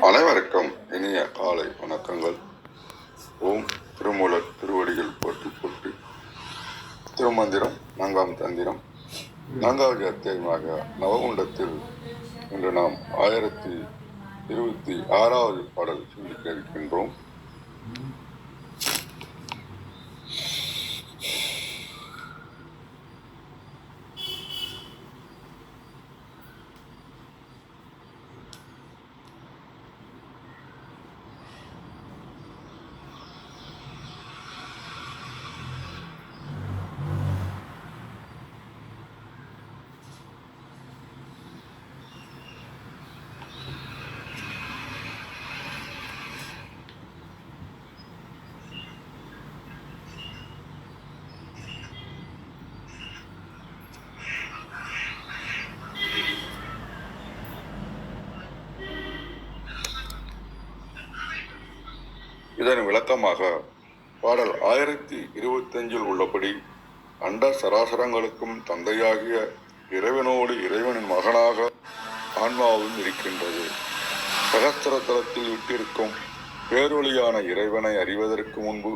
அனைவருக்கும் இனிய காலை வணக்கங்கள். ஓம் திருமூலர் திருவடிகள் போற்றி போற்றி. திருமந்திரம் 4ஆம் தந்திரம் 4வது அத்தியாயமாக நவகுண்டத்தில் இன்று நாம் 1026வது பாடல் சிந்திக்க இருக்கின்றோம். இதன் விளக்கமாக பாடல் 1025 உள்ளபடி அண்ட சராசரங்களுக்கும் தந்தையாகிய இறைவனோடு இறைவனின் மகனாக ஆன்மாவும் இருக்கின்றது. சகஸ்திரத்தலத்தில் விட்டிருக்கும் பேரொளியான இறைவனை அறிவதற்கு முன்பு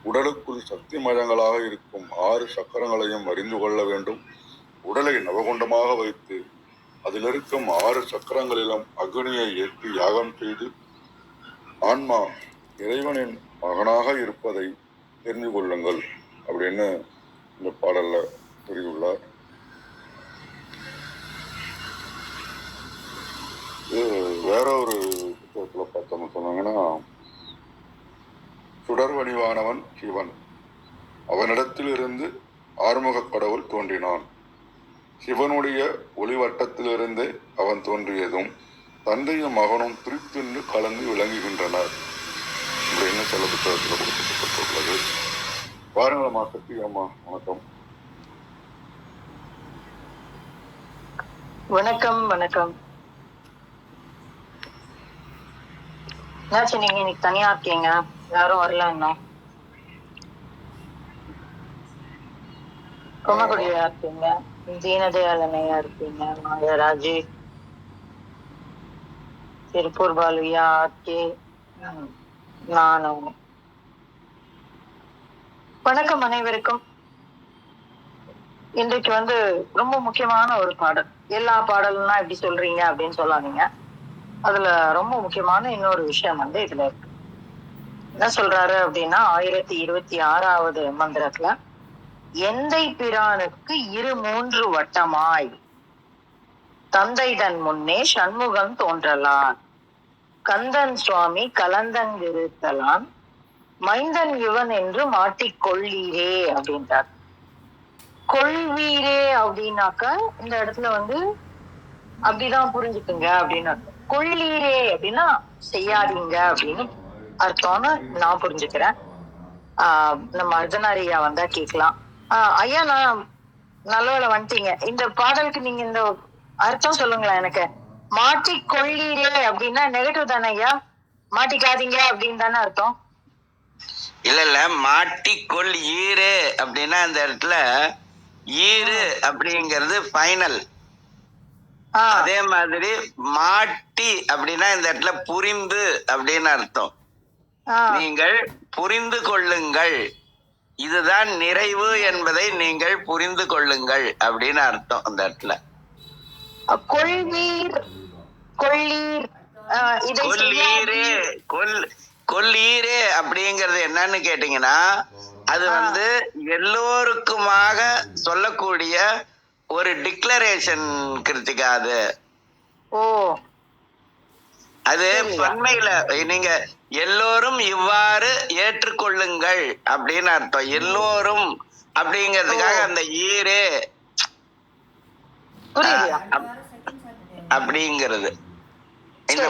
உடலுக்குள் சக்தி மயங்களாக இருக்கும் 6 சக்கரங்களையும் அறிந்து கொள்ள வேண்டும். உடலை நவகுண்டமாக வைத்து அதில் இருக்கும் 6 சக்கரங்களிலும் அக்னியை ஏற்றி யாகம் செய்து ஆன்மா இறைவனின் மகனாக இருப்பதை தெரிந்து கொள்ளுங்கள் அப்படின்னு இந்த பாடல்ல கூறியுள்ளார். இது வேற ஒரு புத்தகத்துல பார்த்தோம்னு சொன்னாங்கன்னா, சுடர் வடிவானவன் சிவன், அவனிடத்தில் இருந்து ஆறுமுக கடவுள் தோன்றினான். சிவனுடைய ஒளிவட்டத்திலிருந்து அவன் தோன்றியதும் தந்தையும் மகனும் பிரித்து கலந்து விளங்குகின்றனர் அப்படின்னு சில புத்தகத்தில் கொடுக்கப்பட்டுள்ளது. பாருங்களம்மா, சக்தி அம்மா, வணக்கம். வணக்கம். வணக்கம். என்னாச்சு, நீங்க இன்னைக்கு தனியா இருக்கீங்க? யாரும் வரலன்னா குமகுடியா இருப்பீங்க, தீனதயாளனையா இருப்பீங்க, மகாராஜி, திருப்பூர் பாலுயா, ஆர்கே, நானும். வணக்கம் அனைவருக்கும். இன்றைக்கு ரொம்ப முக்கியமான ஒரு பாடல். எல்லா பாடல்னா எப்படி சொல்றீங்க அப்படின்னு சொல்லாதீங்க. அதுல ரொம்ப முக்கியமான இன்னொரு விஷயம் இதுல இருக்கு. என்ன சொல்றாரு அப்படின்னா, 1026வது மந்திரத்துல, எந்தை பிரானுக்கு 2 வட்டமாய் தந்தை தன் முன்னே சண்முகம் தோன்றலான், கந்தன் சுவாமி கலந்தங்கிருத்தலான், மைந்தன் இவன் என்று மாட்டிக்கொள்ளீரே அப்படின்றார். கொள்வீரே அப்படின்னாக்க இந்த இடத்துல அப்படிதான் புரிஞ்சுக்குங்க அப்படின்னு அர்த்தம். கொள்ளீரே அப்படின்னா செய்யாதீங்க அப்படின்னு அர்த்தம்னு நான் புரிஞ்சுக்கிறேன். நம்ம அர்ஜுனாரியா வந்தா கேட்கலாம். ஐயா, நான் நல்லவேளை வந்துட்டீங்க. இந்த பாடலுக்கு நீங்க இந்த அர்த்தம் சொல்லுங்களேன் எனக்கு. மாட்டிக்கொள்ளீரே அப்படின்னா நெகட்டிவ் தானே ஐயா? மாட்டிக்காதீங்க அப்படின்னு தானே அர்த்தம்? இல்ல, மாட்டிக்கொள் ஈரு அப்படின்னா அந்த இடத்துல ஈரு அப்படிங்கிறது ஃபைனல். அதே மாதிரி மாட்டி அப்படின்னா இந்த இடத்துல புரிந்து அப்படின்னு அர்த்தம். நீங்கள் புரிந்து கொள்ளுங்கள், இதுதான் நிறைவு என்பதை நீங்கள் புரிந்து கொள்ளுங்கள் அப்படின்னு அர்த்தம் அந்த இடத்துல. கொள்வீர், கொள்ளீர், கொல்லீரே அப்படிங்கிறது என்னன்னு கேட்டீங்கன்னா, அது எல்லோருக்குமாக சொல்லக்கூடிய ஒரு டிக்ளரேஷன் கிருத்திகா. அது பன்மையில நீங்க எல்லோரும் இவ்வாறு ஏற்றுக்கொள்ளுங்கள் அப்படின்னு அர்த்தம். எல்லோரும் அப்படிங்கிறதுக்காக அந்த ஈரே அப்படிங்கிறது. இந்த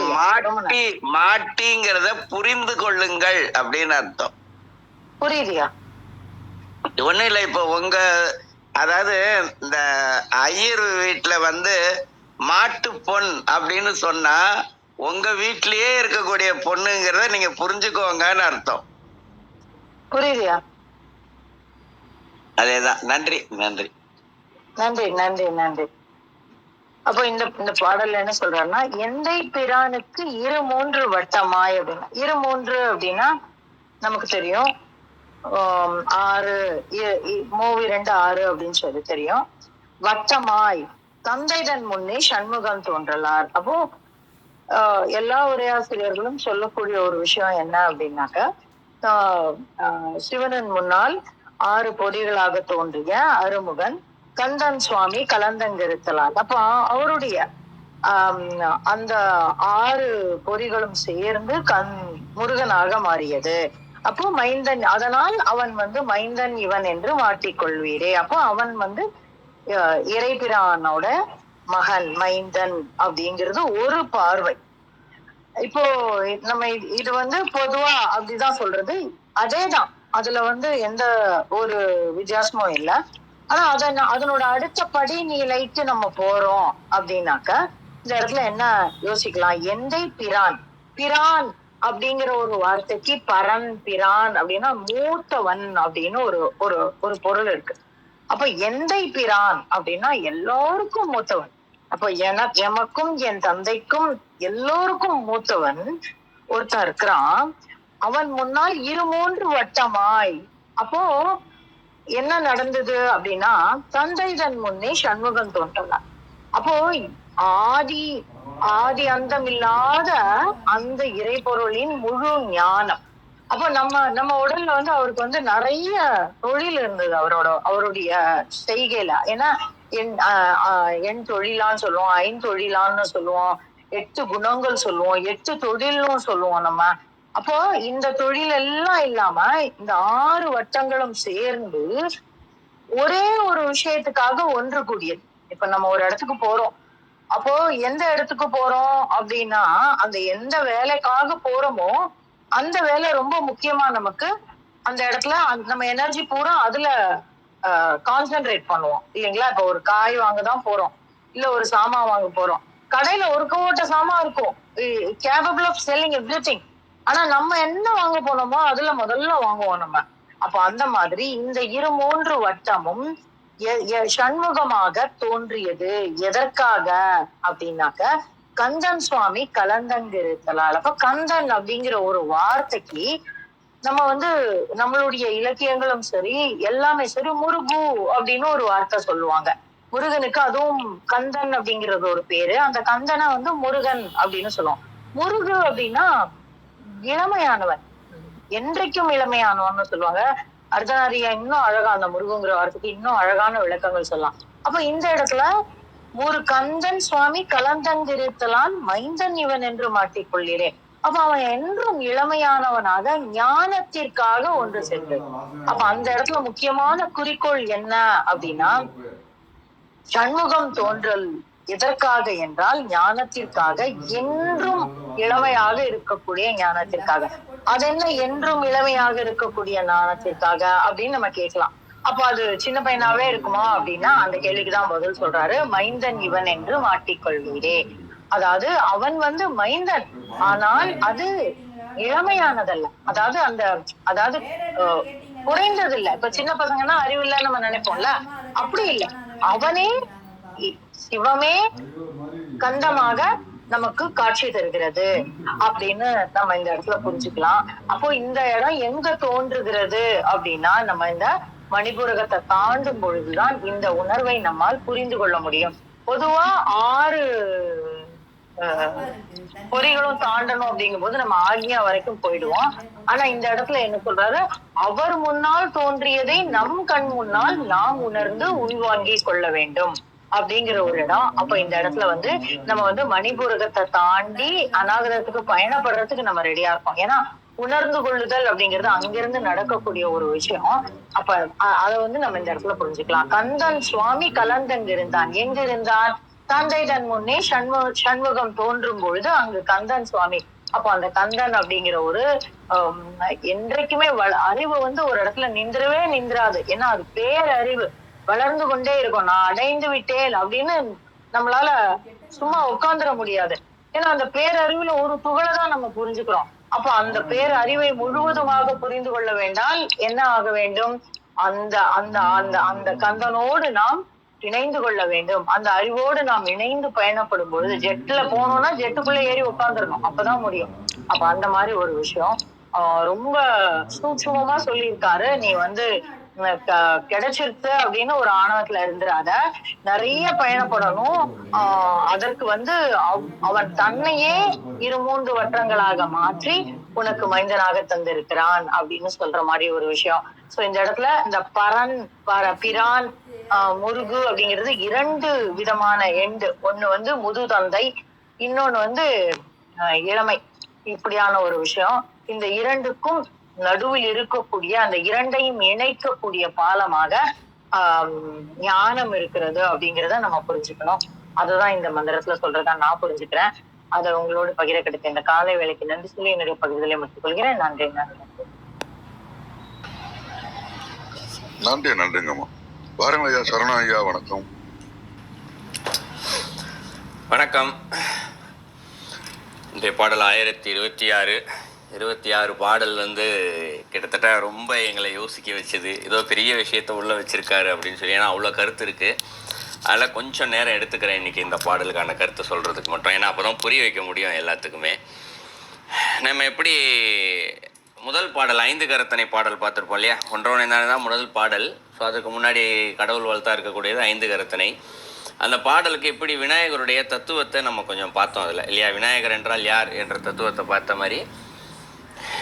மாட்டிங்கிறத புரிந்து கொள்ளுங்கள் அப்படின்னு அர்த்தம். புரியுதியா? ஒண்ணு இல்ல, இப்ப அதாவது இந்த ஐயர் வீட்டுல மாட்டு பொன் அப்படின்னு சொன்னா உங்க வீட்லயே இருக்கக்கூடிய பொண்ணுங்கிறத நீங்க புரிஞ்சுக்கோங்கன்னு அர்த்தம். புரியுதியா? அதேதான். நன்றி நன்றி நன்றி நன்றி நன்றி. அப்போ இந்த இந்த பாடல்ல என்ன சொல்றாருன்னா, எந்தை பிரானுக்கு 2 வட்டமாய் அப்படின்னா, 2 அப்படின்னா நமக்கு தெரியும். 6 மூவிரண்டு 6 அப்படின்னு சொல்லி தெரியும். வட்டமாய் தந்தைதன் முன்னே சண்முகம் தோன்றலார். அப்போ எல்லா உரையாசிரியர்களும் சொல்லக்கூடிய ஒரு விஷயம் என்ன அப்படின்னாக்க, சிவனின் முன்னால் 6 பொறிகளாக தோன்றிய அருமுகன் கந்தன் சுவாமி கலந்தங்கிருத்தலார். அப்ப அவருடைய அந்த 6 பொறிகளும் சேர்ந்து முருகனாக மாறியது. அப்போ மைந்தன், அதனால் அவன் மைந்தன் இவன் என்று மாட்டிக்கொள்வீரே. அப்போ அவன் இறைபிரானோட மகன் மைந்தன் அப்படிங்கிறது ஒரு பார்வை. இப்போ நம்ம இது பொதுவா அப்படிதான் சொல்றது. அதேதான், அதுல எந்த ஒரு வித்தியாசமும் இல்லை. ஆனா அதனோட அடுத்த படி நிலைக்கு நம்ம போறோம் அப்படின்னாக்க இந்த இடத்துல என்ன யோசிக்கலாம்? எந்தை பிரான், பிரான் அப்படிங்கிற ஒரு வார்த்தைக்கு பரன் பிரான் அப்படின்னா மூத்தவன் அப்படின்னு ஒரு ஒரு ஒரு பொருள் இருக்கு. அப்ப எந்தை பிரான் அப்படின்னா எல்லாருக்கும் மூத்தவன். அப்ப எமக்கும் என் தந்தைக்கும் எல்லோருக்கும் மூத்தவன் ஒருத்தன் இருக்கிறான். அவன் முன்னால் 2 வட்டமாய். அப்போ என்ன நடந்தது அப்படின்னா, தந்தைதன் முன்னே சண்முகம் தோன்றலாம். அப்போ ஆதி அந்தம் இல்லாத அந்த இறைபொருளின் முழு ஞானம். அப்போ நம்ம உடல்ல அவருக்கு நிறைய தொழில் இருந்தது அவருடைய செய்கையில. ஏன்னா என் தொழிலான்னு சொல்லுவோம், ஐந்தொழிலான்னு சொல்லுவோம், 8 குணங்கள் சொல்லுவோம், 8 தொழில்னு சொல்லுவோம் நம்ம. அப்போ இந்த தொழில் எல்லாம் இல்லாம இந்த 6 வட்டங்களும் சேர்ந்து ஒரே ஒரு விஷயத்துக்காக ஒன்று கூடியது. இப்ப நம்ம ஒரு இடத்துக்கு போறோம். அப்போ எந்த இடத்துக்கு போறோம் அப்படின்னா, அந்த எந்த வேலைக்காக போறோமோ அந்த வேலை ரொம்ப முக்கியமா நமக்கு. அந்த இடத்துல நம்ம எனர்ஜி பூரா அதுல கான்சென்ட்ரேட் பண்ணுவோம் இல்லைங்களா? இப்ப ஒரு காய் வாங்கதான் போறோம், இல்ல ஒரு சாமான் வாங்க போறோம். கடையில ஒரு கோட்ட சாமான் இருக்கும், கேபபிள் ஆஃப் செல்லிங் எவ்ரிதிங். ஆனா நம்ம என்ன வாங்க போனோமோ அதுல முதல்ல வாங்குவோம் நம்ம. அப்ப அந்த மாதிரி இந்த 2 வட்டமும் சண்முகமாக தோன்றியது. எதற்காக அப்படின்னாக்க, கந்தன் சுவாமி கலந்தங்கிருத்தலால். அப்ப கந்தன் அப்படிங்கிற ஒரு வார்த்தைக்கு நம்ம நம்மளுடைய இலக்கியங்களும் சரி எல்லாமே சரி முருகு அப்படின்னு ஒரு வார்த்தை சொல்லுவாங்க. முருகனுக்கு அதுவும் கந்தன் அப்படிங்கிறது ஒரு பேரு. அந்த கந்தனை முருகன் அப்படின்னு சொல்லுவோம். முருகு அப்படின்னா இளமையானவன், என்றைக்கும் இளமையானவன்னு சொல்லுவாங்க. அர்த்தநாரியா இன்னும் அழகா அந்த முருகுங்கிற வார்த்தைக்கு இன்னும் அழகான விளக்கங்கள் சொல்லலாம். அப்ப இந்த இடத்துல ஒரு கந்தன் சுவாமி கலந்தங்கிருத்தலான் மைந்தன் இவன் என்று மாட்டிக்கொள்கிறேன். அப்ப அவன் என்றும் இளமையானவனாக ஞானத்திற்காக ஒன்று சென்று. அப்ப அந்த இடத்துல முக்கியமான குறிக்கோள் என்ன அப்படின்னா, சண்முகம் தோன்றல் எதற்காக என்றால் ஞானத்திற்காக, என்றும் இளமையாக இருக்கக்கூடிய ஞானத்திற்காக. அது என்ன என்றும் இளமையாக இருக்கக்கூடிய ஞானத்திற்காக அப்படின்னு நம்ம கேட்கலாம். அப்ப அது சின்ன பையனாவே இருக்குமா அப்படின்னா அந்த கேள்விக்குதான் பதில் சொல்றாரு. மைந்தன் இவன் என்று மாட்டிக்கொள்வீரே. அதாவது அவன் மைந்தன், ஆனால் அது இளமையானதல்ல. அதாவது குறைந்தது இல்ல. இப்ப சின்ன பசங்கன்னா அறிவில்ல நம்ம நினைப்போம்ல, அப்படி இல்லை. அவனே சிவமே கந்தமாக நமக்கு காட்சி தருகிறது அப்படின்னு நம்ம இந்த இடத்துல புரிஞ்சுக்கலாம். அப்போ இந்த இடம் எங்க தோன்றுகிறது அப்படின்னா, நம்ம இந்த மணிபூரகத்தை தாண்டும் பொழுதுதான் இந்த உணர்வை நம்மால் புரிந்து கொள்ள முடியும். பொதுவா 6 பொறிகளும் தாண்டணும் அப்படிங்கும் போது நம்ம ஆக்ஞா வரைக்கும் போயிடுவோம். ஆனா இந்த இடத்துல என்ன சொல்றாரு, அவர் முன்னால் தோன்றியதை நம் கண் முன்னால் நாம் உணர்ந்து உள்வாங்கி கொள்ள வேண்டும் அப்படிங்கிற ஒரு இடம். அப்ப இந்த இடத்துல நம்ம மணிபூரகத்தை தாண்டி அநாகதத்துக்கு பயணப்படுறதுக்கு நம்ம ரெடியா இருக்கோம். ஏன்னா உணர்ந்து கொள்ளுதல் அப்படிங்கிறது அங்கிருந்து நடக்கக்கூடிய ஒரு விஷயம். அப்ப அதை நம்ம இந்த இடத்துல புரிஞ்சுக்கலாம். கந்தன் சுவாமி கலந்தங்க இருந்தான். எங்க இருந்தான்? தந்தை தன் முன்னே சண்முகம் தோன்றும் பொழுது அங்கு கந்தன் சுவாமி. அப்போ அந்த கந்தன் அப்படிங்கிற ஒரு என்றைக்குமே அறிவு ஒரு இடத்துல நின்றாது. ஏன்னா அது பேரறிவு, வளர்ந்து கொண்டே இருக்கும். நான் அடைந்து விட்டேன் அப்படின்னு நம்மளால சும்மா உட்கார்ந்துட முடியாது. ஏன்னா அந்த பேரறிவுல ஒரு துகளை தான் நம்ம புரிஞ்சுக்கிறோம். அப்ப அந்த பேரறிவை முழுவதுமாக புரிந்து கொள்ள வேண்டால் என்ன ஆக வேண்டும்? அந்த அந்த அந்த அந்த கந்தனோடு நாம் இணைந்து கொள்ள வேண்டும். அந்த அறிவோடு நாம் இணைந்து பயணப்படும் பொழுது ஜெட்ல போனோம்னா ஜெட்டுக்குள்ள ஏறி உட்காந்துடணும், அப்பதான் முடியும். அப்ப அந்த மாதிரி ஒரு விஷயம் ரொம்ப சூட்சுமமா சொல்லியிருக்காரு. நீ வந்து கிடைச்சிருச்சு அப்படின்னு ஒரு ஆணவத்துல இருந்துராத, நிறைய பயணப்படணும். அதற்கு வந்து அவன் தன்னையே 2-3 வட்டங்களாக மாற்றி உனக்கு மைந்தனாக தந்திருக்கிறான் அப்படின்னு சொல்ற மாதிரி ஒரு விஷயம். சோ இந்த இடத்துல இந்த பிரான் முருகு அப்படிங்கிறது 2 விதமான எண்டு. ஒண்ணு வந்து முது தந்தை, இன்னொன்னு வந்து இளமை. இப்படியான ஒரு விஷயம். இந்த 2க்கும் நடுவில் இருக்கக்கூடிய அந்த 2ஐயும் இணைக்கக்கூடிய பாலமாக ஞானம் இருக்கிறது அப்படிங்கிறத நம்ம புரிஞ்சுக்கணும். அதுதான் இந்த மந்திரத்துல சொல்றதா நான் புரிஞ்சுக்கிறேன். அதை உங்களோடு பகிர கிடைத்த இந்த காலை வேலைக்கு நன்றி சொல்லி என்னுடைய பகுதிகளை முடித்துக் கொள்கிறேன். நன்றி. நன்றிங்கம்மா. பாருங்க ஐயா. சரணா ஐயா, வணக்கம். வணக்கம். இந்த பாடல் 1026 பாடல் வந்து கிட்டத்தட்ட ரொம்ப எங்களை யோசிக்க வச்சுது. ஏதோ பெரிய விஷயத்த உள்ளே வச்சுருக்காரு அப்படின்னு சொல்லி. ஏன்னா அவ்வளோ கருத்து இருக்குது. அதில் கொஞ்சம் நேரம் எடுத்துக்கிறேன் இன்றைக்கி இந்த பாடலுக்கான கருத்தை சொல்கிறதுக்கு மட்டும். ஏன்னா அப்போ தான் புரிய வைக்க முடியும் எல்லாத்துக்குமே. நம்ம எப்படி முதல் பாடல் 5 கரத்தனை பாடல் பார்த்துருப்போம் இல்லையா? ஒன்றவனை தான் முதல் பாடல். ஸோ அதுக்கு முன்னாடி கடவுள் வாழ்த்தா இருக்கக்கூடியது 5 கரத்தனை. அந்த பாடலுக்கு எப்படி விநாயகருடைய தத்துவத்தை நம்ம கொஞ்சம் பார்த்தோம் அதில் இல்லையா? விநாயகர் என்றால் யார் என்ற தத்துவத்தை பார்த்த மாதிரி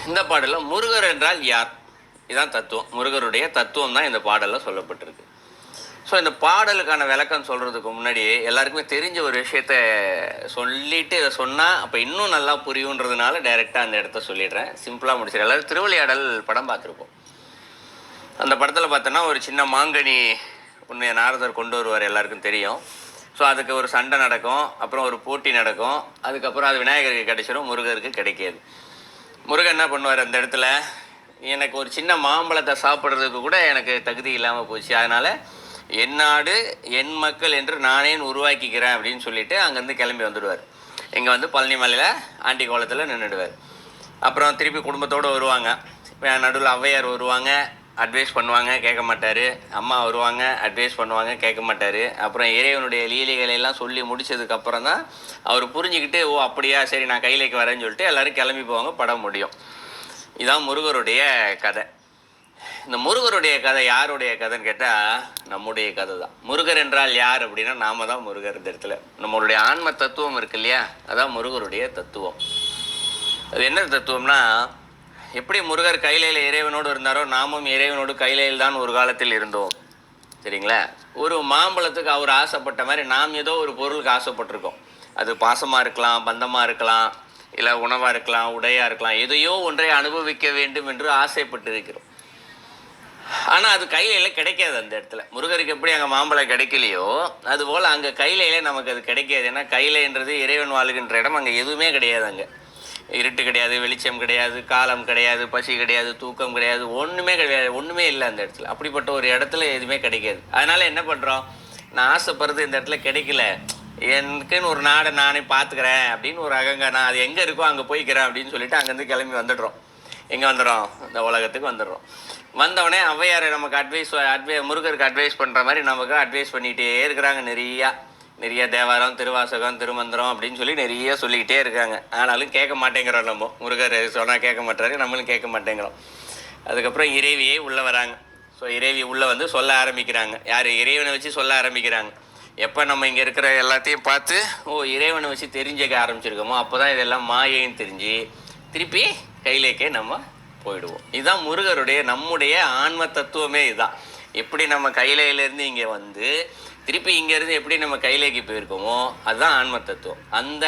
இந்த பாடலில் முருகர் என்றால் யார், இதுதான் தத்துவம். முருகருடைய தத்துவம் தான் இந்த பாடலில் சொல்லப்பட்டிருக்கு. ஸோ இந்த பாடலுக்கான விளக்கம் சொல்கிறதுக்கு முன்னாடி எல்லாருக்குமே தெரிஞ்ச ஒரு விஷயத்த சொல்லிவிட்டு இதை சொன்னால் அப்போ இன்னும் நல்லா புரியுன்றதுனால டைரெக்டாக அந்த இடத்த சொல்லிடுறேன். சிம்பிளாக முடிச்சிடுறேன். எல்லோரும் திருவிளையாடல் படம் பார்த்துருப்போம். அந்த படத்தில் பார்த்தோன்னா ஒரு சின்ன மாங்கனி ஒன்று நாரதர் கொண்டு வருவார், எல்லாருக்கும் தெரியும். ஸோ அதுக்கு ஒரு சண்டை நடக்கும், அப்புறம் ஒரு போட்டி நடக்கும். அதுக்கப்புறம் அது விநாயகருக்கு கிடைச்சிடும், முருகருக்கு கிடைக்காது. முருகன் என்ன பண்ணுவார், அந்த இடத்துல எனக்கு ஒரு சின்ன மாம்பழத்தை சாப்பிட்றதுக்கு கூட எனக்கு தகுதி இல்லாமல் போச்சு, அதனால் என் நாடு என் மக்கள் என்று நானே உருவாக்கிக்கிறேன் அப்படின்னு சொல்லிட்டு அங்கேருந்து கிளம்பி வந்துடுவார். இங்கே வந்து பழனி மலையில் ஆண்டி கோலத்தில் நின்றுடுவார். அப்புறம் திருப்பி குடும்பத்தோடு வருவாங்க. நடுவில் ஔவையார் வருவாங்க, அட்வைஸ் பண்ணுவாங்க, கேட்க மாட்டார். அம்மா வருவாங்க, அட்வைஸ் பண்ணுவாங்க, கேட்க மாட்டார். அப்புறம் இறைவனுடைய லீலைகளெல்லாம் சொல்லி முடித்ததுக்கப்புறம் தான் அவர் புரிஞ்சுக்கிட்டு, ஓ அப்படியா, சரி நான் கையிலைக்கு வரேன்னு சொல்லிட்டு எல்லோரும் கிளம்பி போவாங்க, படம் முடியும். இதுதான் முருகருடைய கதை. இந்த முருகருடைய கதை யாருடைய கதைன்னு கேட்டால் நம்முடைய கதை தான். முருகர் என்றால் யார் அப்படின்னா நாம தான் முருகர். இந்த இடத்துல நம்மளுடைய ஆன்ம தத்துவம் இருக்கு இல்லையா, அதான் முருகருடைய தத்துவம். அது என்ன தத்துவம்னா, எப்படி முருகர் கைலையில் இறைவனோடு இருந்தாரோ நாமும் இறைவனோடு கைலையில் தான் ஒரு காலத்தில் இருந்தோம். சரிங்களா? ஒரு மாம்பழத்துக்கு அவர் ஆசைப்பட்ட மாதிரி நாம் ஏதோ ஒரு பொருளுக்கு ஆசைப்பட்டிருக்கோம். அது பாசமாக இருக்கலாம், பந்தமாக இருக்கலாம், இல்லை உணவாக இருக்கலாம், உடையாக இருக்கலாம். எதையோ ஒன்றை அனுபவிக்க வேண்டும் என்று ஆசைப்பட்டு இருக்கிறோம். ஆனால் அது கைலையில் கிடைக்காது. அந்த இடத்துல முருகருக்கு எப்படி அங்கே மாம்பழம் கிடைக்கலையோ அதுபோல் அங்கே கைலையிலே நமக்கு அது கிடைக்காது. ஏன்னா கைலைன்றது இறைவன் வாழுகின்ற இடம். அங்கே எதுவுமே கிடையாது. அங்கே இருட்டு கிடையாது, வெளிச்சம் கிடையாது, காலம் கிடையாது, பசி கிடையாது, தூக்கம் கிடையாது, ஒன்றுமே கிடையாது, ஒன்றுமே இல்லை அந்த இடத்துல. அப்படிப்பட்ட ஒரு இடத்துல எதுவுமே கிடைக்காது. அதனால் என்ன பண்ணுறோம், நான் ஆசைப்படுறது இந்த இடத்துல கிடைக்கல, எனக்குன்னு ஒரு நாடை நானே பார்த்துக்கிறேன் அப்படின்னு ஒரு நான் அது எங்கே இருக்கோ அங்கே போய்க்கிறேன் அப்படின்னு சொல்லிட்டு அங்கேருந்து கிளம்பி வந்துடுறோம். எங்கே வந்துடுறோம், இந்த உலகத்துக்கு வந்துடுறோம். வந்தவுடனே ஔவையாரை நமக்கு முருகருக்கு அட்வைஸ் பண்ணுற மாதிரி நமக்கு அட்வைஸ் பண்ணிகிட்டே இருக்கிறாங்க. நிறைய தேவாரம், திருவாசகம், திருமந்திரம் அப்படின்னு சொல்லி நிறைய சொல்லிக்கிட்டே இருக்காங்க. ஆனாலும் கேட்க மாட்டேங்கிறோம். நம்ம முருகர் சொன்னால் கேட்க மாட்டாரு, நம்மளும் கேட்க மாட்டேங்கிறோம். அதுக்கப்புறம் இறைவியே உள்ளே வராங்க. ஸோ இறைவி உள்ளே வந்து சொல்ல ஆரம்பிக்கிறாங்க. யார், இறைவனை வச்சு சொல்ல ஆரம்பிக்கிறாங்க. எப்போ நம்ம இங்கே இருக்கிற எல்லாத்தையும் பார்த்து இறைவனை வச்சு தெரிஞ்சுக்க ஆரம்பிச்சிருக்கோமோ அப்போ தான் இதெல்லாம் மாயைன்னு தெரிஞ்சு திருப்பி கையிலேக்கே நம்ம போயிடுவோம். இதுதான் முருகருடைய நம்முடைய ஆன்ம தத்துவமே. இதுதான். எப்படி நம்ம கையிலேருந்து இங்கே வந்து திருப்பி இங்கேருந்து எப்படி நம்ம கையிலேக்கு போயிருக்கோமோ அதுதான் ஆன்ம தத்துவம். அந்த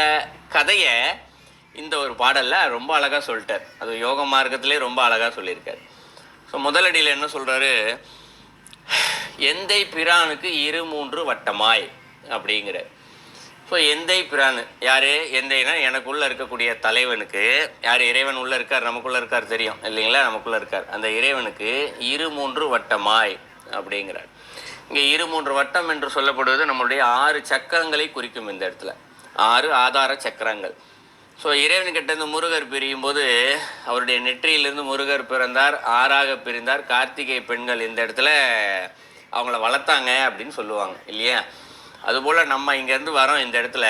கதையை இந்த ஒரு பாடலில் ரொம்ப அழகாக சொல்லிட்டார். அது யோக மார்க்கத்திலே ரொம்ப அழகாக சொல்லியிருக்கார். ஸோ முதலடியில் என்ன சொல்கிறாரு, எந்தை பிரானுக்கு 2-3 வட்டமாய் அப்படிங்கிற. ஸோ எந்தை பிரான் யார், எந்தைனா எனக்குள்ளே இருக்கக்கூடிய தலைவனுக்கு, யார், இறைவன் உள்ளே இருக்கார், நமக்குள்ளே இருக்கார், தெரியும் இல்லைங்களா, நமக்குள்ளே இருக்கார். அந்த இறைவனுக்கு 2-3 வட்டமாய் அப்படிங்கிறார். இங்கே 2-3 வட்டம் என்று சொல்லப்படுவது நம்மளுடைய 6 சக்கரங்களை குறிக்கும். இந்த இடத்துல 6 ஆதார சக்கரங்கள். ஸோ இறைவன்கிட்டேருந்து முருகர் பிரியும் போது அவருடைய நெற்றியிலிருந்து முருகர் பிறந்தார், 6ஆக பிரிந்தார். கார்த்திகை பெண்கள் இந்த இடத்துல அவங்கள வளர்த்தாங்க அப்படின்னு சொல்லுவாங்க இல்லையா? அதுபோல் நம்ம இங்கேருந்து வரோம் இந்த இடத்துல.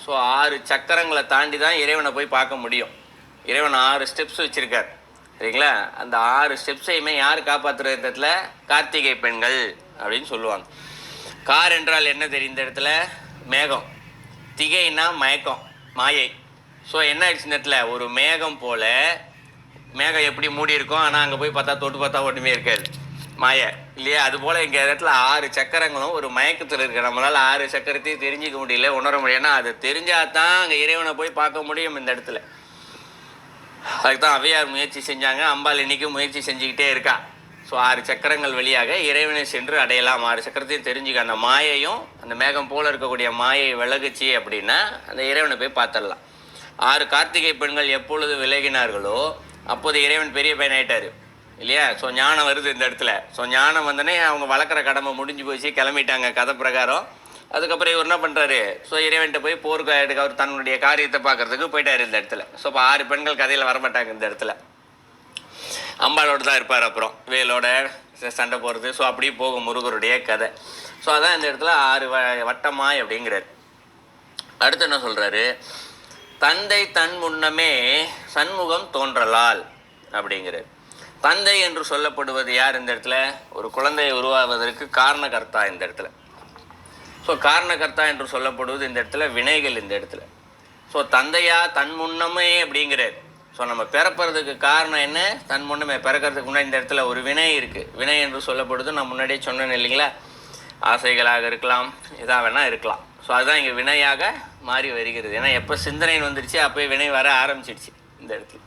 ஸோ 6 சக்கரங்களை தாண்டி தான் இறைவனை போய் பார்க்க முடியும். இறைவன் 6 ஸ்டெப்ஸ் வச்சுருக்கார் சரிங்களா? அந்த 6 ஸ்டெப்ஸையுமே யார் காப்பாற்றுற இடத்துல? கார்த்திகை பெண்கள் அப்படின்னு சொல்லுவாங்க. கார் என்றால் என்ன தெரியும் இந்த இடத்துல? மேகம். திகைன்னா மயக்கம், மாயை. ஸோ என்ன ஆயிடுச்சு இந்த இடத்துல? ஒரு மேகம் போல் மேகம் எப்படி மூடி இருக்கும், ஆனால் அங்கே போய் பார்த்தா தொட்டு பார்த்தா ஒன்றுமே இருக்காது, மாயை இல்லையா? அதுபோல் இங்கே இடத்துல 6 சக்கரங்களும் ஒரு மயக்கத்தில் இருக்கு. நம்மளால் 6 சக்கரத்தையும் தெரிஞ்சிக்க முடியல, உணர முடியலன்னா அது தெரிஞ்சால் தான் அங்கே இறைவனை போய் பார்க்க முடியும் இந்த இடத்துல. அதுக்கு தான் அவையார் முயற்சி செஞ்சாங்க, அம்பாள் இன்றைக்கும் முயற்சி செஞ்சுக்கிட்டே இருக்கா. ஸோ 6 சக்கரங்கள் வழியாக இறைவனை சென்று அடையலாம். 6 சக்கரத்தையும் தெரிஞ்சுக்க அந்த மாயையும் அந்த மேகம் போல் இருக்கக்கூடிய மாயை விலகுச்சு அப்படின்னா அந்த இறைவனை போய் பார்த்துடலாம். 6 கார்த்திகை பெண்கள் எப்பொழுது விலகினார்களோ அப்போது இறைவன் பெரிய பையன் ஆகிட்டார் இல்லையா? ஸோ ஞானம் வருது இந்த இடத்துல. ஸோ ஞானம் வந்தோடனே அவங்க வளர்க்குற கடமை முடிஞ்சு போச்சு, கிளம்பிட்டாங்க கதை பிரகாரம். அதுக்கப்புறம் இவர் என்ன பண்ணுறாரு? ஸோ இறைவன்கிட்ட போய் போருக்கு அவர் தன்னுடைய காரியத்தை பார்க்குறதுக்கு போயிட்டார் இந்த இடத்துல. ஸோ இப்போ 6 பெண்கள் கதையில் வரமாட்டாங்க இந்த இடத்துல. அம்பாளோடு தான் இருப்பார், அப்புறம் வேலோட சண்டை போகிறது. ஸோ அப்படியே போகும் முருகருடைய கதை. ஸோ அதான் இந்த இடத்துல 6 வட்டமாய் அப்படிங்கிறார். அடுத்து என்ன சொல்கிறாரு? தந்தை தன் முன்னமே சண்முகம் தோன்றலால் அப்படிங்கிறார். தந்தை என்று சொல்லப்படுவது யார் இந்த இடத்துல? ஒரு குழந்தை உருவாவதற்கு காரணகர்த்தா இந்த இடத்துல. ஸோ காரணகர்த்தா என்று சொல்லப்படுவது இந்த இடத்துல வினைகள் இந்த இடத்துல. ஸோ தந்தையா தன் முன்னமே அப்படிங்கிறார். ஸோ நம்ம பிறப்பறதுக்கு காரணம் என்ன? தன் முன்னமே பிறக்கிறதுக்கு முன்னாடி இந்த இடத்துல ஒரு வினை இருக்குது. வினை என்று சொல்லப்படுது நான் முன்னாடியே சொன்னேன் இல்லைங்களா? ஆசைகளாக இருக்கலாம், இதாக வேணால் இருக்கலாம். ஸோ அதுதான் இங்கே வினையாக மாறி வருகிறது. ஏன்னா எப்போ சிந்தனைன்னு வந்துடுச்சு அப்போயே வினை வர ஆரம்பிச்சிடுச்சு இந்த இடத்துல.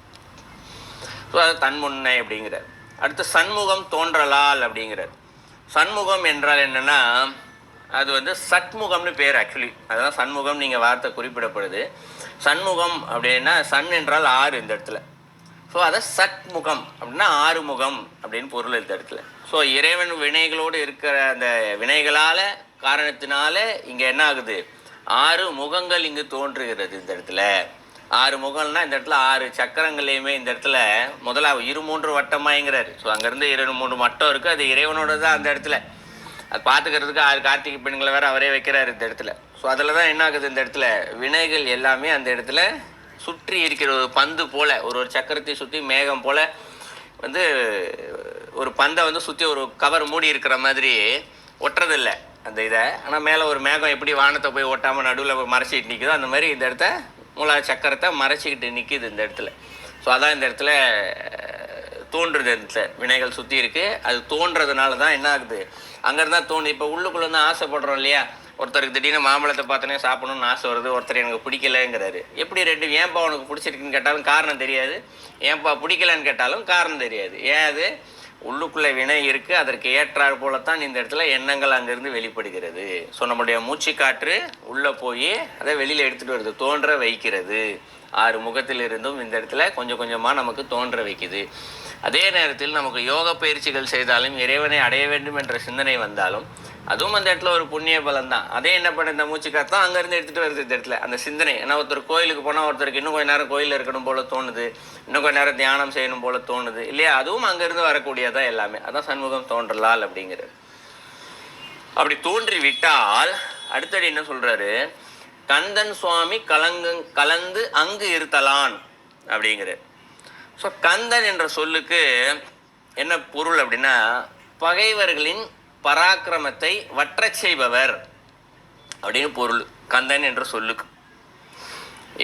ஸோ அது தன் முன்னை அப்படிங்கிறார். அடுத்து சண்முகம் தோன்றலால் அப்படிங்கிறார். சண்முகம் என்றால் என்னென்னா அது வந்து சட்முகம்னு பேர் ஆக்சுவலி. அதுதான் சண்முகம் நீங்கள் வார்த்தை குறிப்பிடப்படுது. சண்முகம் அப்படின்னா சன் என்றால் 6 இந்த இடத்துல. ஸோ அதை சட்முகம் அப்படின்னா 6 முகம் அப்படின்னு பொருள் இந்த இடத்துல. ஸோ இறைவன் வினைகளோடு இருக்கிற அந்த வினைகளால் காரணத்தினால இங்கே என்ன ஆகுது? 6 முகங்கள் இங்கு தோன்றுகிறது இந்த இடத்துல. 6 முகம்னா இந்த இடத்துல 6 சக்கரங்களையுமே இந்த இடத்துல முதல்ல 2-3 வட்டமாங்கிறாரு. ஸோ அங்கேருந்து 2-3 வட்டம் இருக்குது, அது இறைவனோட தான் அந்த இடத்துல. அது பார்த்துக்கிறதுக்கு 6 கார்த்திகை பெண்களை வேறு அவரே வைக்கிறாரு இந்த இடத்துல. ஸோ அதில் தான் என்ன ஆகுது? இந்த இடத்துல வினைகள் எல்லாமே அந்த இடத்துல சுற்றி இருக்கிற ஒரு பந்து போல், ஒரு சக்கரத்தை சுற்றி மேகம் போல் வந்து ஒரு பந்தை வந்து சுற்றி ஒரு கவர் மூடி இருக்கிற மாதிரி ஒட்டுறதில்லை அந்த இதை. ஆனால் மேலே ஒரு மேகம் எப்படி வானத்தை போய் ஒட்டாமல் நடுவில் மறைச்சிக்கிட்டு நிற்குதோ அந்த மாதிரி இந்த இடத்த மூலா சக்கரத்தை மறைச்சிக்கிட்டு நிற்கிது இந்த இடத்துல. ஸோ அதான் இந்த இடத்துல தோன்றுறது. இந்த வினைகள் சுற்றி இருக்குது, அது தோன்றதுனால தான் என்ன ஆகுது? அங்கேருந்தா தோணு. இப்போ உள்ளுக்குள்ளே தான் ஆசைப்படுறோம் இல்லையா? ஒருத்தருக்கு திடீர்னு மாம்பழத்தை பார்த்தோன்னே சாப்பிடணும்னு ஆசை வருது, ஒருத்தர் எனக்கு பிடிக்கலைங்கிறாரு. எப்படி ரெண்டு ஏன்பா உனக்கு பிடிச்சிருக்குன்னு கேட்டாலும் காரணம் தெரியாது, ஏன்பா பிடிக்கலன்னு கேட்டாலும் காரணம் தெரியாது. ஏன்? அது உள்ளுக்குள்ளே வினை இருக்குது, அதற்கு ஏற்றாற் போலத்தான் இந்த இடத்துல எண்ணங்கள் அங்கேருந்து வெளிப்படுகிறது. ஸோ நம்முடைய மூச்சு காற்று உள்ளே போய் அதை வெளியில் எடுத்துகிட்டு வருது, தோன்ற வைக்கிறது. 6 முகத்தில் இருந்தும் இந்த இடத்துல கொஞ்சம் கொஞ்சமாக நமக்கு தோன்ற வைக்குது. அதே நேரத்தில் நமக்கு யோக பயிற்சிகள் செய்தாலும் இறைவனை அடைய வேண்டும் என்ற சிந்தனை வந்தாலும் அதுவும் அந்த இடத்துல ஒரு புண்ணிய பலம் தான். அதே என்ன பண்ண இந்த மூச்சு காற்று தான் அங்கேருந்து எடுத்துகிட்டு வருது இந்த இடத்துல அந்த சிந்தனை. ஏன்னா ஒருத்தர் கோயிலுக்கு போனால் ஒருத்தருக்கு இன்னும் கொஞ்சம் நேரம் கோயிலில் இருக்கணும் போல தோணுது, இன்னும் கொஞ்சம் நேரம் தியானம் செய்யணும் போல தோணுது இல்லையா? அதுவும் அங்கேருந்து வரக்கூடியதான் எல்லாமே. அதான் சண்முகம் தோன்றலால் அப்படிங்கிறது. அப்படி தோன்றி விட்டால் அடுத்தடி என்ன சொல்கிறாரு? கந்தன் சுவாமி கலந்து அங்கு இருத்தலான் அப்படிங்கிறார். ஸோ கந்தன் என்ற சொல்லுக்கு என்ன பொருள் அப்படின்னா பகைவர்களின் பராக்கிரமத்தை வற்றச் செய்பவர் அப்படின்னு பொருள் கந்தன் என்ற சொல்லுக்கு.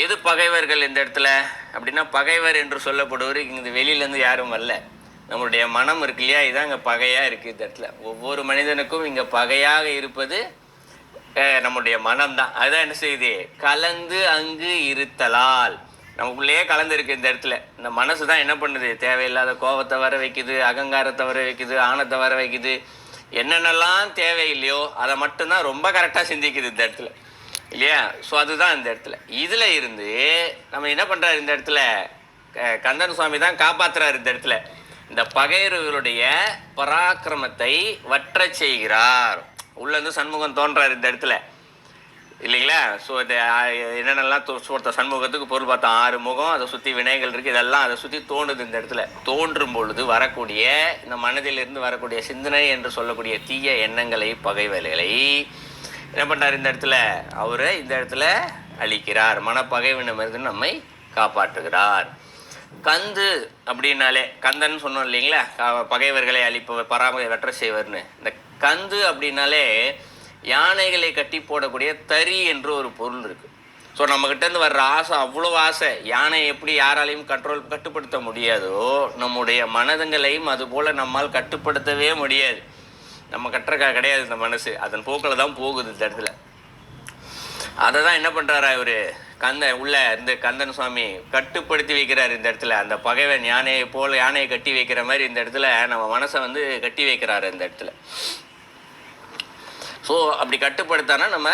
எது பகைவர்கள் இந்த இடத்துல அப்படின்னா பகைவர் என்று சொல்லப்படுவர் இங்கே வெளியிலேருந்து யாரும் வரல, நம்மளுடைய மனம் இருக்கு இல்லையா? இதுதான் இங்கே பகையாக இருக்குது இந்த இடத்துல. ஒவ்வொரு மனிதனுக்கும் இங்கே பகையாக இருப்பது நம்முடைய மனம்தான். அதுதான் என்ன செய்யுது? கலந்து அங்கு இருத்தலால் நமக்குள்ளேயே கலந்து இருக்கு இந்த இடத்துல. இந்த மனசு தான் என்ன பண்ணுது? தேவையில்லாத கோபத்தை வர வைக்குது, அகங்காரத்தை வர வைக்குது, ஆணத்தை வர வைக்குது. என்னென்னலாம் தேவையில்லையோ அதை மட்டும்தான் ரொம்ப கரெக்டாக சிந்திக்குது இந்த இடத்துல இல்லையா? ஸோ அதுதான் இந்த இடத்துல. இதில் இருந்து நம்ம என்ன பண்ணுறாரு இந்த இடத்துல? கந்தன் சுவாமி தான் காப்பாற்றுறாரு இந்த இடத்துல. இந்த பகைவர்களுடைய பராக்கிரமத்தை வற்ற செய்கிறார். உள்ளேருந்து சண்முகம் தோன்றார் இந்த இடத்துல. இல்லைங்களா? ஸோ இந்த என்னென்னலாம் ஒருத்த சண்முகத்துக்கு பொருள் பார்த்தோம், 6 முகம், அதை சுற்றி வினைகள் இருக்குது, இதெல்லாம் அதை சுற்றி தோன்றுது. இந்த இடத்துல தோன்றும் பொழுது வரக்கூடிய இந்த மனதிலிருந்து வரக்கூடிய சிந்தனை என்று சொல்லக்கூடிய தீய எண்ணங்களை, பகைவர்களை என்ன பண்ணுறார் இந்த இடத்துல? அவரை இந்த இடத்துல அழிக்கிறார். மனப்பகைவினமிருந்து நம்மை காப்பாற்றுகிறார். கந்து அப்படின்னாலே கந்தன் சொன்னோம் இல்லைங்களா, பகைவர்களை அழிப்பவர், பராமரி வெற்ற செய்வர்னு. இந்த கந்து அப்படின்னாலே யானைகளை கட்டி போடக்கூடிய தறி என்று ஒரு பொருள் இருக்குது. ஸோ நம்மக்கிட்டேருந்து வர்ற ஆசை அவ்வளோ ஆசை. யானை எப்படி யாராலையும் கட்டுப்படுத்த முடியாதோ, நம்முடைய மனதுங்களையும் அதுபோல் நம்மால் கட்டுப்படுத்தவே முடியாது. நம்ம கிடையாது இந்த மனசு, அதன் போக்கில் தான் போகுது இந்த இடத்துல. அதை தான் என்ன பண்ணுறாரா இவர் உள்ள இந்த கந்தன் சுவாமி கட்டுப்படுத்தி வைக்கிறார் இந்த இடத்துல. அந்த பகைவன் யானையை போல் யானையை கட்டி வைக்கிற மாதிரி இந்த இடத்துல நம்ம மனசை கட்டி வைக்கிறாரு இந்த இடத்துல. ஸோ அப்படி கட்டுப்படுத்தானா நம்ம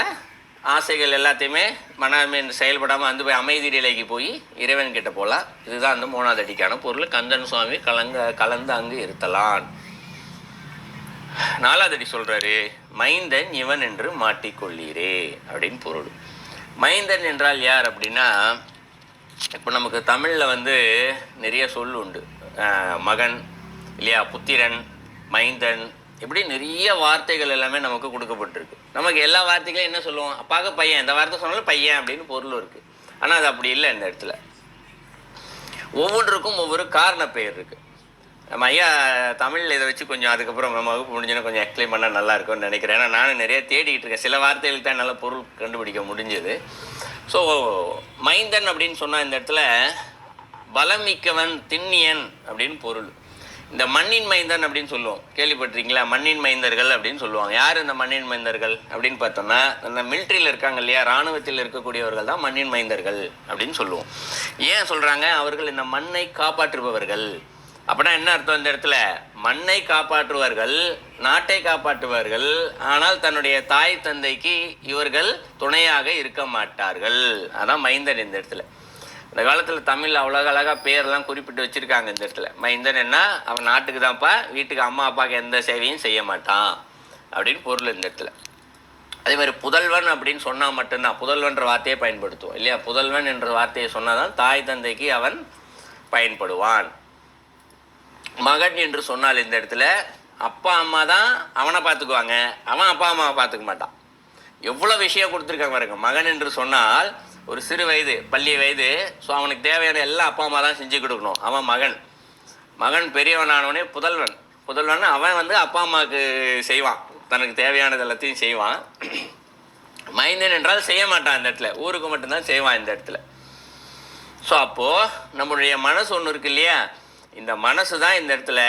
ஆசைகள் எல்லாத்தையுமே மனமே செயல்படாமல் அந்த போய் அமைதி நிலைக்கு போய் இறைவன் கிட்ட போகலாம். இதுதான் அந்த 3வது அடிக்கான பொருள். கந்தன் சுவாமி கலந்து அங்கு இருத்தலான். 4வது அடி சொல்கிறாரு, மைந்தன் இவன் என்று மாட்டிக்கொள்ளீரே அப்படின்னு பொருள். மைந்தன் என்றால் யார் அப்படின்னா, இப்போ நமக்கு தமிழில் நிறைய சொல் உண்டு. மகன் இல்லையா, புத்திரன், மைந்தன், இப்படி நிறைய வார்த்தைகள் எல்லாமே நமக்கு கொடுக்கப்பட்டிருக்கு. நமக்கு எல்லா வார்த்தைகளையும் என்ன சொல்லுவோம், அப்பாவுக்கு பையன், இந்த வார்த்தை சொன்னாலும் பையன் அப்படின்னு பொருள் இருக்குது. ஆனால் அது அப்படி இல்லை. இந்த இடத்துல ஒவ்வொன்றுக்கும் ஒவ்வொரு காரண பெயர் இருக்குது. நம்ம ஐயா தமிழில் இதை வச்சு கொஞ்சம் அதுக்கப்புறம் நம்ம வகுப்பு முடிஞ்சுன்னா கொஞ்சம் எக்ஸ்பிளைன் பண்ணால் நல்லா இருக்கும்னு நினைக்கிறேன். ஏன்னா நானும் நிறைய தேடிக்கிட்டு இருக்கேன். சில வார்த்தைகளுக்கு தான் நல்ல பொருள் கண்டுபிடிக்க முடிஞ்சது. ஸோ மைந்தன் அப்படின்னு சொன்னால் இந்த இடத்துல பலமிக்கவன், திண்ணியன் அப்படின்னு பொருள். இந்த மண்ணின் மைந்தன் அப்படின்னு சொல்லுவோம், கேள்விப்பட்டிருக்கீங்களா? மண்ணின் மைந்தர்கள் அப்படின்னு சொல்லுவாங்க. யார் இந்த மண்ணின் மைந்தர்கள் அப்படின்னு பார்த்தோம்னா, இந்த மிலிட்ரியில் இருக்காங்க இல்லையா, இராணுவத்தில் இருக்கக்கூடியவர்கள் தான் மண்ணின் மைந்தர்கள் அப்படின்னு சொல்லுவோம். ஏன் சொல்கிறாங்க? அவர்கள் இந்த மண்ணை காப்பாற்றுபவர்கள். அப்படின்னா என்ன அர்த்தம்? இந்த இடத்துல மண்ணை காப்பாற்றுவார்கள், நாட்டை காப்பாற்றுவார்கள், ஆனால் தன்னுடைய தாய் தந்தைக்கு இவர்கள் துணையாக இருக்க மாட்டார்கள். அதான் மைந்தன் இந்த இடத்துல. இந்த காலத்தில் தமிழில் அவ்வளோ அழகாக பேரெல்லாம் குறிப்பிட்டு வச்சுருக்காங்க. இந்த இடத்துல மைந்தன் என்ன, அவன் நாட்டுக்கு தான்ப்பா, வீட்டுக்கு அம்மா அப்பாவுக்கு எந்த சேவையும் செய்ய மாட்டான் அப்படின்னு பொருள் இந்த இடத்துல. அதே மாதிரி புதல்வன் அப்படின்னு சொன்னால் மட்டும்தான், புதல்வன்ற வார்த்தையை பயன்படுத்துவோம் இல்லையா. புதல்வன் என்ற வார்த்தையை சொன்னால் தான் தாய் தந்தைக்கு அவன் பயன்படுவான். மகன் என்று சொன்னால் இந்த இடத்துல அப்பா அம்மா தான் அவனை பார்த்துக்குவாங்க, அவன் அப்பா அம்மாவை பார்த்துக்க மாட்டான். எவ்வளோ விஷயம் கொடுத்துருக்காங்க பாருங்க. மகன் என்று சொன்னால் ஒரு சிறு வயது, பள்ளி வயது. ஸோ அவனுக்கு தேவையான எல்லா அப்பா அம்மா தான் செஞ்சு கொடுக்கணும். அவன் மகன். மகன் பெரியவனானவனே புதல்வன். புதல்வன் அவன் அப்பா அம்மாவுக்கு செய்வான், தனக்கு தேவையானது எல்லாத்தையும் செய்வான். மைந்தன் என்றால் செய்ய மாட்டான் இந்த இடத்துல, ஊருக்கு மட்டும்தான் செய்வான் இந்த இடத்துல. ஸோ அப்போது நம்மளுடைய மனசு ஒன்று இருக்கு இல்லையா, இந்த மனசு தான் இந்த இடத்துல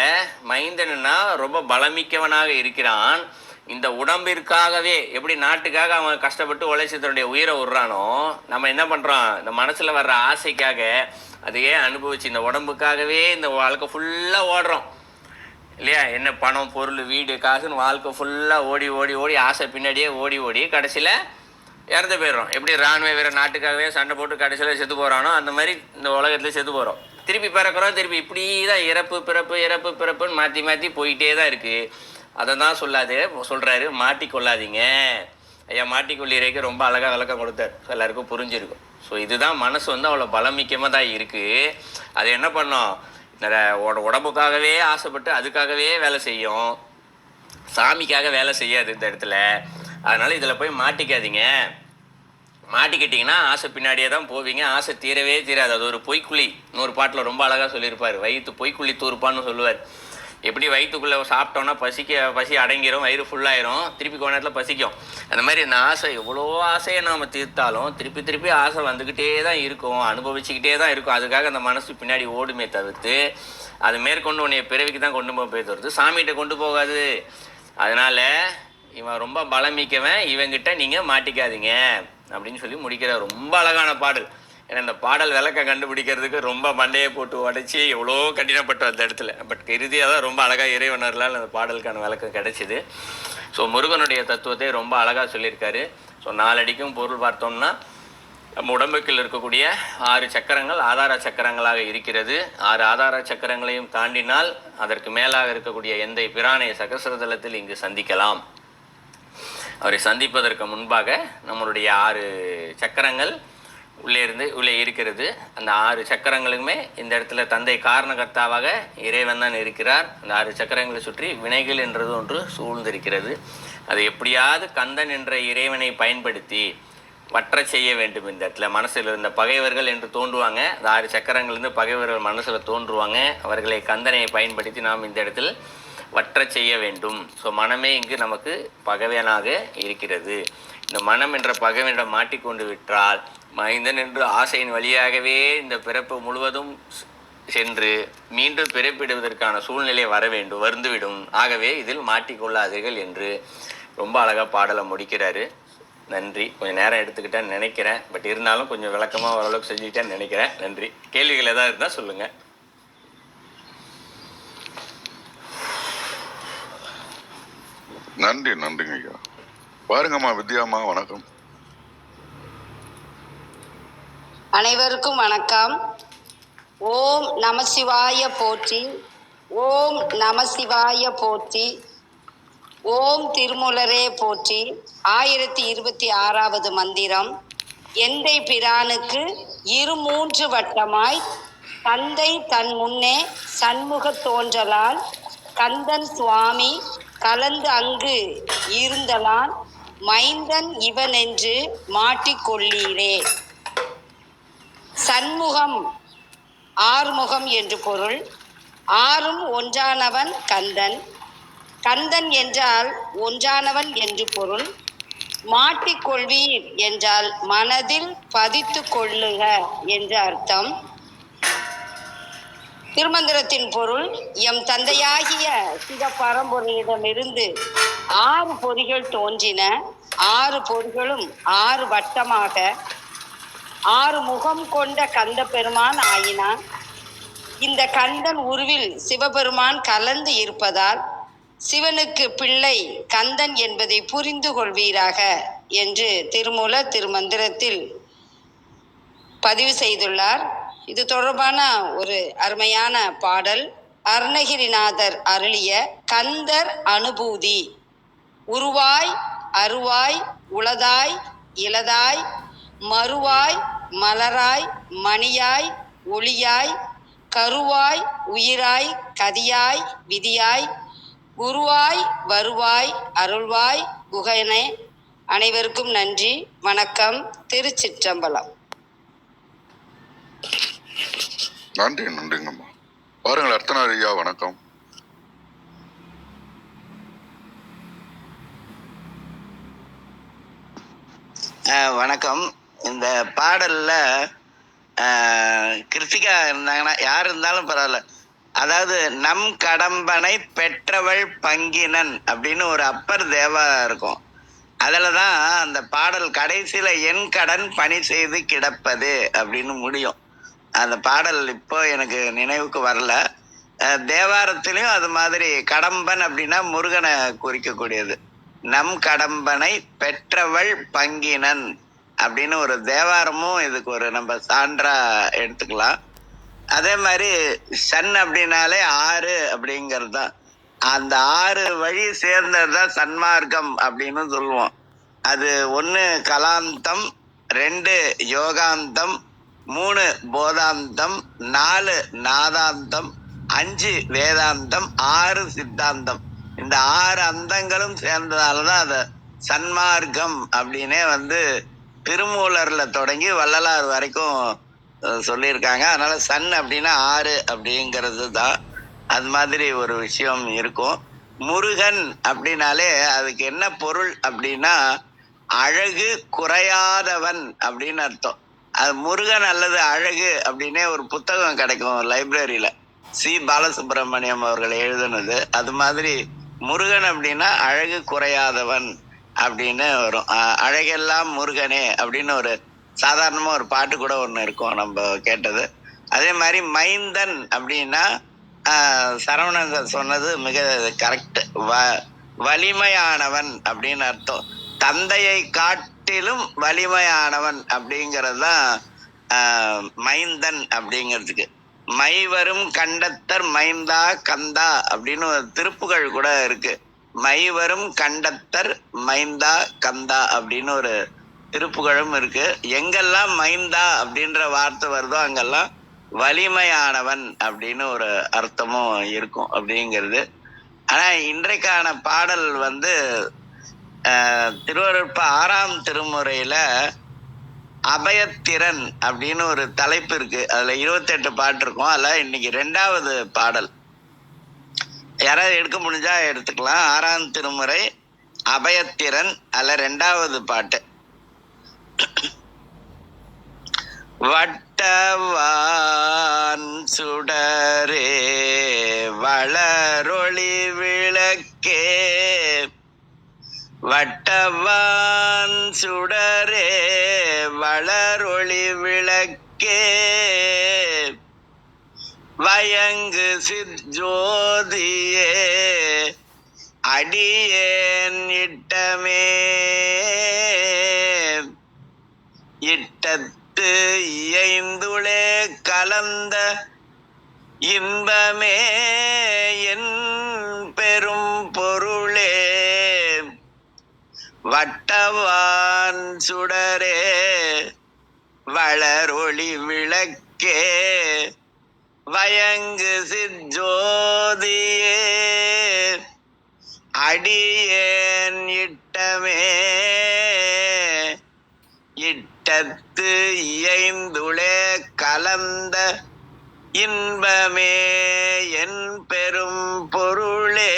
மைந்தன்னா ரொம்ப பலமிக்கவனாக இருக்கிறான். இந்த உடம்பிற்காகவே எப்படி நாட்டுக்காக அவன் கஷ்டப்பட்டு உழைச்சி தன்னுடைய உயிரை விடுறானோ, நம்ம என்ன பண்ணுறோம், இந்த மனசில் வர்ற ஆசைக்காக அதையே அனுபவிச்சு இந்த உடம்புக்காகவே இந்த வாழ்க்கை ஃபுல்லாக ஓடுறோம் இல்லையா. என்ன பணம், பொருள், வீடு, காசுன்னு வாழ்க்கை ஃபுல்லாக ஓடி ஓடி ஓடி ஆசை பின்னாடியே ஓடி ஓடி கடைசியில் இறந்து போயிடுறோம். எப்படி இராணுவ வீரர் நாட்டுக்காகவே சண்டை போட்டு கடைசியில் செத்து போகிறானோ, அந்த மாதிரி இந்த உலகத்தில் செத்து போகிறோம். திருப்பி பிறக்கிறோம், திருப்பி இப்படி தான் இறப்பு பிறப்பு இறப்பு பிறப்புன்னு மாற்றி மாற்றி போயிட்டே தான் இருக்குது. அதை தான் சொல்கிறாரு, மாட்டிக்கொள்ளாதீங்க ஐயா. மாட்டிக்கொள்ளிறைக்கு ரொம்ப அழகாக விளக்கம் கொடுத்தார், எல்லாருக்கும் புரிஞ்சிருக்கும். ஸோ இதுதான் மனசு அவ்வளோ பலமிக்கமாக தான் இருக்குது. அது என்ன பண்ணோம், உடம்புக்காகவே ஆசைப்பட்டு அதுக்காகவே வேலை செய்யும், சாமிக்காக வேலை செய்யாது இந்த இடத்துல. அதனால் இதில் போய் மாட்டிக்காதீங்க. மாட்டிக்கிட்டிங்கன்னா ஆசை பின்னாடியே தான் போவீங்க, ஆசை தீரவே தீராது. அது ஒரு பொய்க்குழி. இன்னொரு பாட்டில் ரொம்ப அழகாக சொல்லியிருப்பார், வயிற்று பொய்க்குழி தூர்ப்பான்னு சொல்லுவார். எப்படி வயிற்றுக்குள்ளே சாப்பிட்டோன்னா பசி அடங்கிடும், வயிறு ஃபுல்லாயிரும், திருப்பி கொஞ்ச நேரத்தில் பசிக்கும். அந்த மாதிரி இந்த ஆசை, எவ்வளோ ஆசையை நாம் தீர்த்தாலும் திருப்பி திருப்பி ஆசை வந்துக்கிட்டே தான் இருக்கும், அனுபவிச்சுக்கிட்டே தான் இருக்கும். அதுக்காக அந்த மனசு பின்னாடி ஓடுமே தவிர்த்து அது மேற்கொண்டு உன்னைய பிறவிக்கு தான் கொண்டு போய் தருது, சாமிகிட்ட கொண்டு போகாது. அதனால் இவன் ரொம்ப பலமிக்கவன், இவங்கிட்ட நீங்கள் மாட்டிக்காதீங்க அப்படின்னு சொல்லி முடிக்கிற ரொம்ப அழகான பாடல். ஏன்னா இந்த பாடல் விளக்க கண்டுபிடிக்கிறதுக்கு ரொம்ப மண்டையை போட்டு உடைச்சி எவ்வளோ கடினப்பட்டோம் அந்த இடத்துல. பட் இறுதியாக தான் ரொம்ப அழகாக இறைவனர்களால் அந்த பாடலுக்கான விளக்கம் கிடைச்சிது. ஸோ முருகனுடைய தத்துவத்தை ரொம்ப அழகாக சொல்லியிருக்காரு. ஸோ 4 அடிக்கும் பொருள் பார்த்தோம்னா, நம்ம உடம்புக்குள் இருக்கக்கூடிய 6 சக்கரங்கள் ஆதார சக்கரங்களாக இருக்கிறது. 6 ஆதார சக்கரங்களையும் தாண்டினால் அதற்கு மேலாக இருக்கக்கூடிய எந்த பிரானை சகசிரதலத்தில் இங்கு சந்திக்கலாம். அவரை சந்திப்பதற்கு முன்பாக நம்மளுடைய 6 சக்கரங்கள் உள்ளே இருக்கிறது. அந்த 6 சக்கரங்களுமே இந்த இடத்துல தந்தை காரணகர்த்தாவாக இறைவன் தான் இருக்கிறார். அந்த 6 சக்கரங்களை சுற்றி வினைகள் என்றது ஒன்று சூழ்ந்திருக்கிறது. அதை எப்படியாவது கந்தன் என்ற இறைவனை பயன்படுத்தி வற்ற செய்ய வேண்டும். இந்த இடத்துல மனசில் இருந்த பகைவர்கள் என்று தோன்றுவாங்க. அந்த 6 சக்கரங்கள்லேருந்து பகைவர்கள் மனசில் தோன்றுவாங்க. அவர்களை கந்தனை பயன்படுத்தி நாம் இந்த இடத்தில் வற்ற செய்ய வேண்டும். ஸோ மனமே இங்கு நமக்கு பகைவனாக இருக்கிறது. இந்த மனம் என்ற பகைவனிடம் மாட்டிக்கொண்டு விட்டால் மைந்தன் என்று ஆசையின் வழியாகவே இந்த பிறப்பு முழுவதும் சென்று மீண்டும் பிறப்பிடுவதற்கான சூழ்நிலை வந்துவிடும். ஆகவே இதில் மாட்டிக்கொள்ளாதீர்கள் என்று ரொம்ப அழகாக பாடலை முடிக்கிறாரு. நன்றி. கொஞ்சம் நேரம் எடுத்துக்கிட்டேன்னு நினைக்கிறேன். பட் இருந்தாலும் கொஞ்சம் விளக்கமாக ஓரளவுக்கு செஞ்சுக்கிட்டேன்னு நினைக்கிறேன். நன்றி. கேள்விகள் ஏதாவது இருந்தால் சொல்லுங்கள். நன்றிங்க ஐயா. பாருங்கம்மா வித்யாம்மா, வணக்கம். அனைவருக்கும் வணக்கம். ஓம் நம சிவாய போற்றி, ஓம் நம சிவாய போற்றி, ஓம் திருமூலரே போற்றி. 1026வது மந்திரம். எந்தை பிரானுக்கு 2-3 வட்டமாய் தந்தை தன் முன்னே சண்முக தோன்றலால் கந்தன் சுவாமி கலந்து அங்கு இருந்தலான் மைந்தன் இவனென்று மாட்டிக்கொள்ளீரே. சண்முகம் ஆறுமுகம் என்று பொருள். ஆறும் ஒன்றானவன் கந்தன். கந்தன் என்றால் ஒன்றானவன் என்று பொருள். மாட்டிக்கொள்வீர் என்றால் மனதில் பதித்து கொள்ளுக என்று அர்த்தம். திருமந்திரத்தின் பொருள்: எம் தந்தையாகிய சிவ பரம்பொருளிடமிருந்து 6 பொறிகள் தோன்றின. 6 பொறிகளும் 6 வட்டமாக 6 முகம் கொண்ட கந்த பெருமான் ஆயினான். இந்த கந்தன் உருவில் சிவபெருமான் கலந்து இருப்பதால் சிவனுக்கு பிள்ளை கந்தன் என்பதை புரிந்து கொள்வீராக என்று திருமூலர் திருமந்திரத்தில் பதிவு செய்துள்ளார். இது தொடர்பான ஒரு அருமையான பாடல் அருணகிரிநாதர் அருளிய கந்தர் அனுபூதி. உருவாய் அருவாய் உளதாய் இளதாய் மறுவாய் மலராய் மணியாய் ஒளியாய் கருவாய் உயிராய் கதியாய் விதியாய் குருவாய் வருவாய் அருள்வாய் குகனே. அனைவருக்கும் நன்றி, வணக்கம். திருச்சிற்றம்பலம். நன்றிங்கம்மா. பாருங்கள் அர்த்தனார் ஐயா, வணக்கம். வணக்கம். இந்த பாடல்ல கிருத்திகா இருந்தாங்கன்னா யார் இருந்தாலும் பரவாயில்ல. அதாவது நம் கடம்பனை பெற்றவள் பங்கினன் அப்படின்னு ஒரு அப்பர் தேவா இருக்கும். அதுலதான் அந்த பாடல் கடைசியில என் கடன் பணி செய்து கிடப்பது அப்படின்னு முடியும். அந்த பாடல் இப்போ எனக்கு நினைவுக்கு வரல. தேவாரத்திலையும் அது மாதிரி கடம்பன் அப்படின்னா முருகனை குறிக்கக்கூடியது. நம் கடம்பனை பெற்றவள் பங்கினன் அப்படின்னு ஒரு தேவாரமும் இதுக்கு ஒரு நம்ம சான்றா எடுத்துக்கலாம். அதே மாதிரி சன் அப்படின்னாலே 6 அப்படிங்கிறது தான். அந்த 6 வழி சேர்ந்தது தான் சன்மார்க்கம் அப்படின்னு சொல்லுவோம். அது 1 கலாந்தம், 2 யோகாந்தம், 3 போதாந்தம், 4 நாதாந்தம், 5 வேதாந்தம், 6 சித்தாந்தம். இந்த 6 அந்தங்களும் சேர்ந்ததாலதான் அதை சன்மார்க்கம் அப்படின்னே திருமூலர்ல தொடங்கி வள்ளலார் வரைக்கும் சொல்லியிருக்காங்க. அதனால சன் அப்படின்னா 6 அப்படிங்கிறது தான். அது மாதிரி ஒரு விஷயம் இருக்கும். முருகன் அப்படின்னாலே அதுக்கு என்ன பொருள் அப்படின்னா அழகு குறையாதவன் அப்படின்னு அர்த்தம். அது முருகன் அல்லது அழகு அப்படின்னே ஒரு புத்தகம் கிடைக்கும் லைப்ரரியில, சி பாலசுப்ரமணியம் அவர்கள் எழுதுனது. அது மாதிரி முருகன் அப்படின்னா அழகு குறையாதவன் அப்படின்னு வரும். அழகெல்லாம் முருகனே அப்படின்னு ஒரு சாதாரணமா ஒரு பாட்டு கூட ஒண்ணு இருக்கும் நம்ம கேட்டது. அதே மாதிரி மைந்தன் அப்படின்னா சரவணன் சொன்னது மிக கரெக்ட். வலிமையானவன் அப்படின்னு அர்த்தம். தந்தையை காட்டிலும் வலிமையானவன் அப்படிங்கிறது தான் மைந்தன் அப்படிங்கிறதுக்கு. மைவரும் கண்டத்தர் மைந்தா கந்தா அப்படின்னு ஒரு திருப்புகழ் கூட இருக்கு. மைவரும் கண்டத்தர் மைந்தா கந்தா அப்படின்னு ஒரு திருப்புகழும் இருக்கு. எங்கெல்லாம் மைந்தா அப்படின்ற வார்த்தை வருதோ அங்கெல்லாம் வலிமையானவன் அப்படின்னு ஒரு அர்த்தமும் இருக்கும் அப்படிங்கிறது. ஆனா இன்றைக்கான பாடல் வந்து திருவருட்ப 6ஆம் திருமுறையில அபயத்திறன் அப்படின்னு ஒரு தலைப்பு இருக்கு. அதுல 28 பாட்டு இருக்கும். அதுல இன்னைக்கு 2வது பாடல். யாராவது எடுக்க முடிஞ்சா எடுத்துக்கலாம். 6ஆம் திருமுறை அபயத்திறன், அதுல 2வது பாட்டு. வட்டவான் சுடரே வளரொளி விளக்கே, வட்டவான் சுடரே வளரொளி விளக்கே, வயங்கு சிற்ஜோதியே அடியேன் இட்டமே, இட்டத்து இயைந்துளே கலந்த இன்பமே என் பெரும் பொருளே, வட்டவான் சுடரே வளரொளி விளக்கே, வயங்கு சிற்ஜோதியே அடியேன் இட்டமே, இட்டத்து இயைந்துளே கலந்த இன்பமே என் பெரும் பொருளே,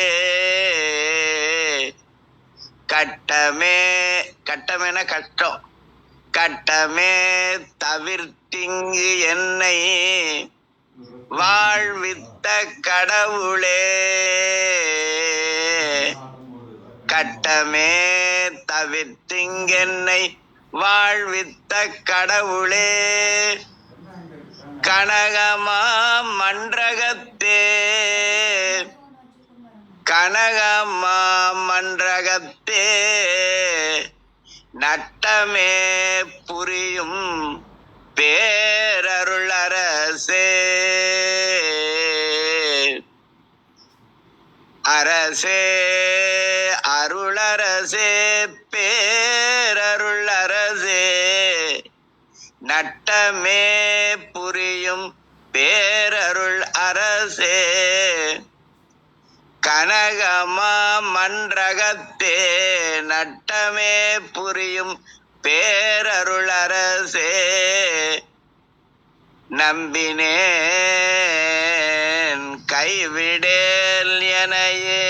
கட்டமே, கட்டமேன கஷ்டம், கட்டமே தவிர்த்திங்கு என்னை வாழ்வித்த கடவுளே, கட்டமே தவிர்த்திங்கென்னை வாழ்வித்த கடவுளே, கனகமா மன்றகத்தே, கனகமா மன்றகத்தே நட்டமே புரியும் பேரருளரசே, அரசே அருளரசே பேரருளரசே, நட்டமே புரியும் பேரருள் அரசே, கனகமா மன்றகத்தே நட்டமே புரியும் பேரருளரசே, நம்பினேன் கைவிடேல் எனையே,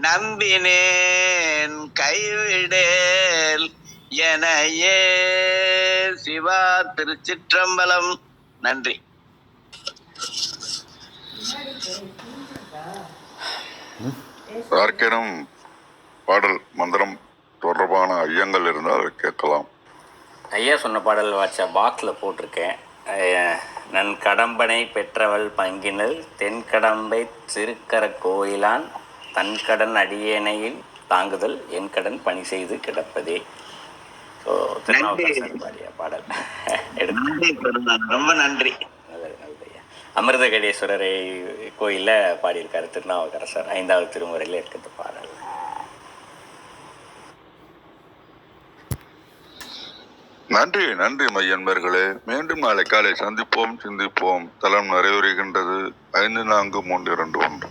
நம்பினேன் கைவிடேல் எனையே. சிவா திருச்சிற்றம்பலம். நன்றி. யாருக்கேனும் பாடல் மந்திரம் தொடர்பான ஐயங்கள் இருந்தால் கேட்கலாம். ஐயா சொன்ன பாடல் வாட்ச பாக்ஸில் போட்டிருக்கேன். நன் கடம்பனை பெற்றவள் பங்கினல் தென்கடம்பை திருக்கர கோயிலான் தன்கடன் அடியேனையில் தாங்குதல் என் கடன் பணி செய்து கிடப்பதே. ஸோ திருநாவுக்கரசர் பாடிய பாடல் ரொம்ப நன்றி. நல்லது நல்லது ஐயா. அமிர்தகடேஸ்வரரை கோயிலில் பாடியிருக்காரு திருநாவுக்கரசர். 5வது திருமுறையில் இருக்கிறது பாடல். நன்றி நன்றி மையன்பர்களே. மீண்டும் நாளை காலை சந்திப்போம், சிந்திப்போம். தலம் நிறைவுறுகின்றது. 5, 4, 3, 2, 1.